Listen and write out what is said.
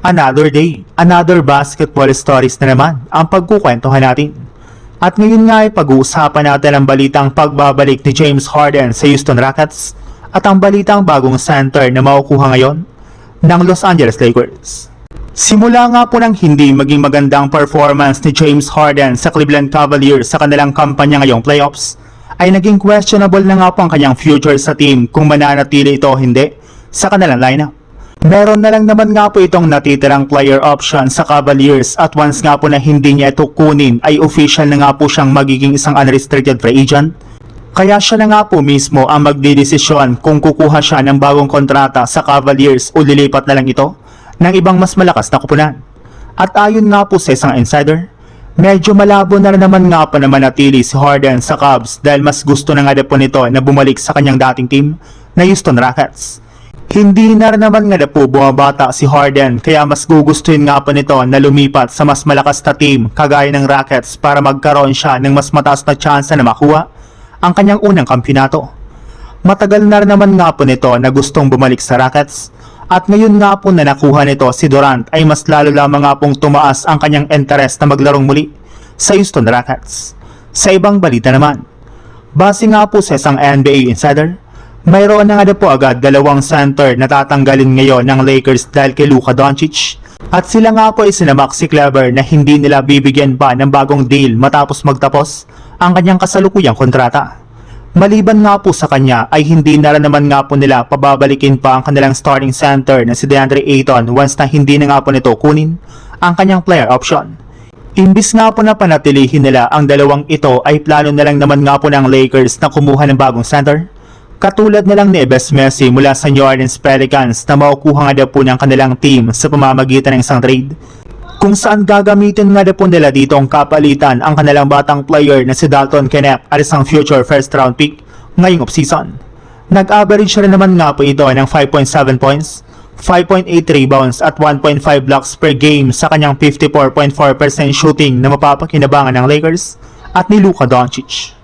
Another day, another basketball stories na naman ang pagkukwentuhan natin. At ngayon nga ay pag-uusapan natin ang balitang pagbabalik ni James Harden sa Houston Rockets at ang balitang bagong center na makukuha ngayon ng Los Angeles Lakers. Simula nga po ng hindi maging magandang performance ni James Harden sa Cleveland Cavaliers sa kanilang kampanya ngayong playoffs, ay naging questionable na nga po ang kanyang future sa team kung mananatili ito o hindi sa kanilang lineup. Meron na lang naman nga po itong natitirang player option sa Cavaliers at once nga po na hindi niya ito kunin ay official na nga po siyang magiging isang unrestricted free agent. Kaya siya na nga po mismo ang magdidesisyon kung kukuha siya ng bagong kontrata sa Cavaliers o lilipat na lang ito ng ibang mas malakas na kupunan. At ayon nga po sa isang insider, medyo malabo na naman nga po na manatili si Harden sa Cavs dahil mas gusto na nga po nito na bumalik sa kanyang dating team na Houston Rockets. Hindi na naman nga po bumabata si Harden kaya mas gugustuhin nga po nito na lumipat sa mas malakas na team kagaya ng Rockets para magkaroon siya ng mas mataas na tsansa na makuha ang kanyang unang kampyonato. Matagal na naman nga po nito na gustong bumalik sa Rockets at ngayon nga po na nakuha nito si Durant ay mas lalo lamang nga pong tumaas ang kanyang interest na maglarong muli sa Houston Rockets. Sa ibang balita naman, base nga po sa isang NBA insider, mayroon na nga po agad dalawang center na tatanggalin ngayon ng Lakers dahil kay Luka Doncic. At sila nga po ay sina Maxi Kleber na hindi nila bibigyan pa ng bagong deal matapos magtapos ang kanyang kasalukuyang kontrata. Maliban nga po sa kanya ay hindi na naman nga po nila pababalikin pa ang kanilang starting center na si DeAndre Ayton once na hindi na nga po nito kunin ang kanyang player option. Imbis nga po na panatilihin nila ang dalawang ito ay plano na lang naman nga po ng Lakers na kumuha ng bagong center. Katulad na lang ni Eves Messi mula sa New Orleans Pelicans na makukuha nga daw po ng kanilang team sa pamamagitan ng isang trade, kung saan gagamitin nga daw po nila dito ang kapalitan ang kanilang batang player na si Dalton Knecht at isang future first round pick ngayong offseason. Nag-average rin naman nga po ito ng 5.7 points, 5.8 rebounds at 1.5 blocks per game sa kanyang 54.4% shooting na mapapakinabangan ng Lakers at ni Luka Doncic.